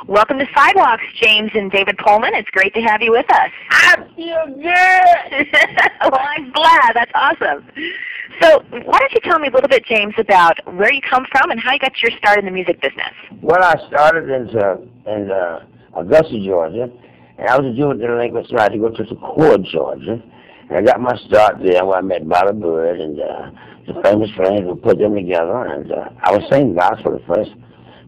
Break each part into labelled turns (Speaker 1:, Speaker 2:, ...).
Speaker 1: Welcome to Sidewalks, James and David Pullman. It's great to have you with us.
Speaker 2: I feel good!
Speaker 1: Well, I'm glad. That's awesome. So why don't you tell me a little bit, James, about where you come from and how you got your start in the music business?
Speaker 2: Well, I started in Augusta, Georgia, and I was a junior delinquent, so I had to go to Concord, Georgia. And I got my start there where I met Bobby Bird and the famous friends who put them together. And I was singing gospel at first.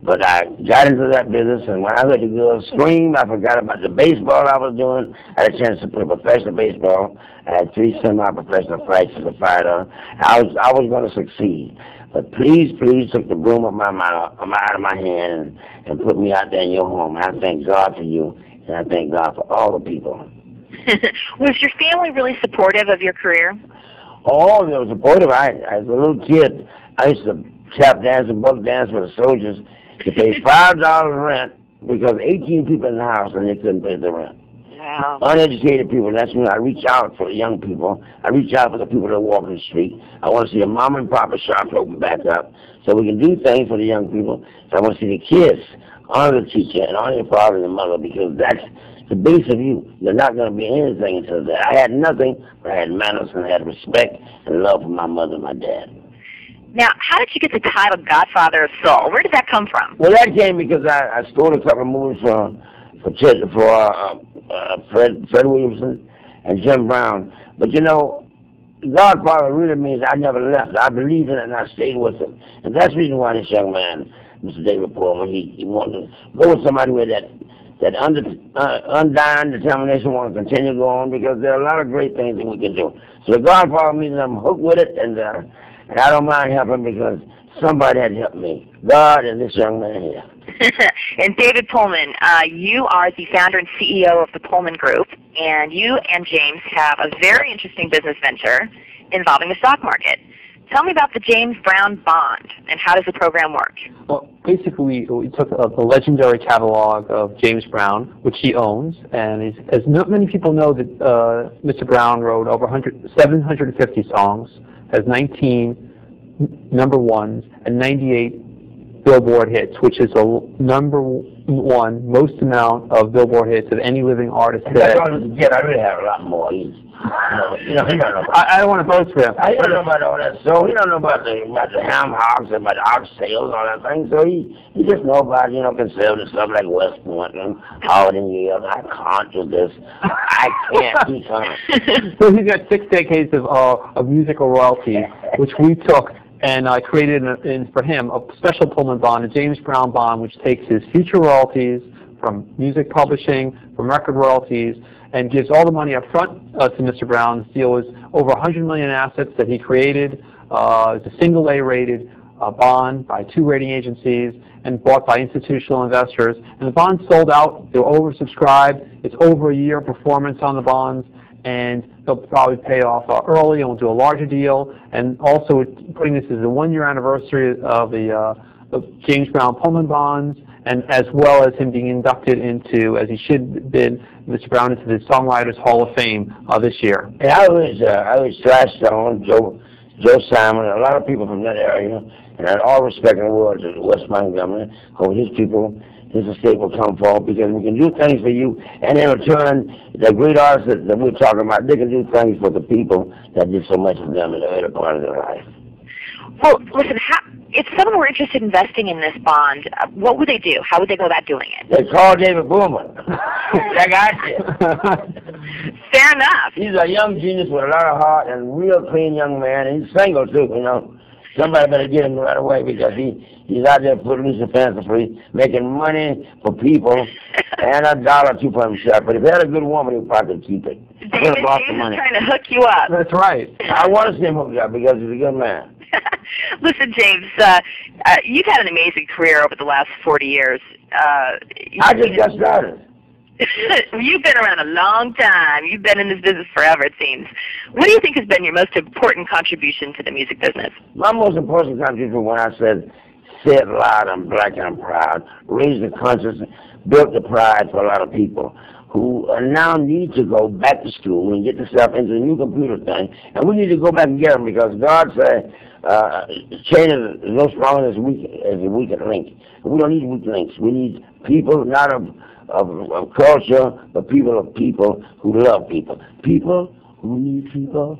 Speaker 2: But I got into that business, and when I heard the girls scream, I forgot about the baseball I was doing. I had a chance to play professional baseball. I had 3 semi-professional fights as a fighter. I was going to succeed. But please took the broom out of my hand and put me out there in your home. And I thank God for you, and I thank God for all the people.
Speaker 1: Was your family really supportive of your career?
Speaker 2: Oh, they were supportive. As a little kid, I used to tap dance and book dance for the soldiers to pay $5 rent because 18 people in the house and they couldn't pay the rent.
Speaker 1: Wow.
Speaker 2: Uneducated people, that's when I reach out for the young people. I reach out for the people that walk the street. I want to see a mom and papa shop open back up so we can do things for the young people. So I want to see the kids honor the teacher and honor your father and mother because that's the base of you. You're not going to be anything until that. I had nothing, but I had manners and I had respect and love for my mother and my dad.
Speaker 1: Now, how did you get the title Godfather of Soul? Where did that come from?
Speaker 2: Well, that came because I scored a couple of movies for Fred Williamson and Jim Brown. But you know, Godfather really means I never left. I believed in it and I stayed with it. And that's the reason why this young man, Mr. David Pullman, he wanted to go with somebody with that undying determination, want to continue going because there are a lot of great things that we can do. So the Godfather means I'm hooked with it, and I don't mind helping because somebody had helped me. God and this young man here.
Speaker 1: And David Pullman, you are the founder and CEO of the Pullman Group, and you and James have a very interesting business venture involving the stock market. Tell me about the James Brown Bond, and how does the program work?
Speaker 3: Well, basically, we took the legendary catalog of James Brown, which he owns, and as many people know, that Mr. Brown wrote over 750 songs, has 19 number ones, and 98 Billboard hits, which is the number one most amount of Billboard hits of any living artist today.
Speaker 2: I really have a lot more. He don't know about
Speaker 3: I don't want to boast for him.
Speaker 2: He don't know about all that. So he don't know about the ham hocks and about the ox sales and all that thing. So he just know about, conservative stuff like West Point and Howard and Yale. I can't do this. I can't. He can't.
Speaker 3: So he's got 6 decades of musical royalties, which we took and created for him a special Pullman bond, a James Brown bond, which takes his future royalties from music publishing, from record royalties, and gives all the money up front to Mr. Brown. The deal is over 100 million assets that he created. It's a single A rated bond by 2 rating agencies and bought by institutional investors. And the bonds sold out. They were oversubscribed. It's over a year performance on the bonds, and they'll probably pay off early, and we'll do a larger deal. And also putting this as a 1-year anniversary of the James Brown Pullman bonds, and as well as him being inducted into, as he should have been, Mr. Brown, into the Songwriters Hall of Fame this year.
Speaker 2: And I was Trash Stone, Joe Simon, a lot of people from that area, and I had all respect in the world to West Montgomery, who his people, his estate will come for, because we can do things for you, and in return, the great artists that we're talking about, they can do things for the people that did so much for them in the early part of their life.
Speaker 1: Well, listen, if someone were interested in investing in this bond, what would they do? How would they go about doing it?
Speaker 2: They call David Pullman. That guy did.
Speaker 1: Fair enough.
Speaker 2: He's a young genius with a lot of heart and real clean young man. And he's single, too, Somebody better get him right away because he's out there footloose and fancy-free, making money for people and $1 or 2 for himself. But if he had a good woman, he'd probably keep it.
Speaker 1: David is trying to hook you up.
Speaker 3: That's right.
Speaker 2: I want to see him hooked up because he's a good man.
Speaker 1: Listen, James, you've had an amazing career over the last 40 years.
Speaker 2: I just got started.
Speaker 1: You've been around a long time. You've been in this business forever, it seems. What do you think has been your most important contribution to the music business?
Speaker 2: My most important contribution when I said, say it loud, I'm black and I'm proud, raised the conscience, built the pride for a lot of people, who now need to go back to school and get themselves into the new computer thing. And we need to go back and get them because God said, chain is no stronger as a weak link. We don't need weak links. We need people not of culture, but people who love people. People who need people.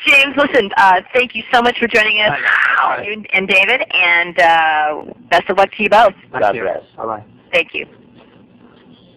Speaker 1: James, listen, thank you so much for joining us, you and David, and best of luck to you both.
Speaker 2: God bless.
Speaker 3: Bye-bye.
Speaker 1: Thank you.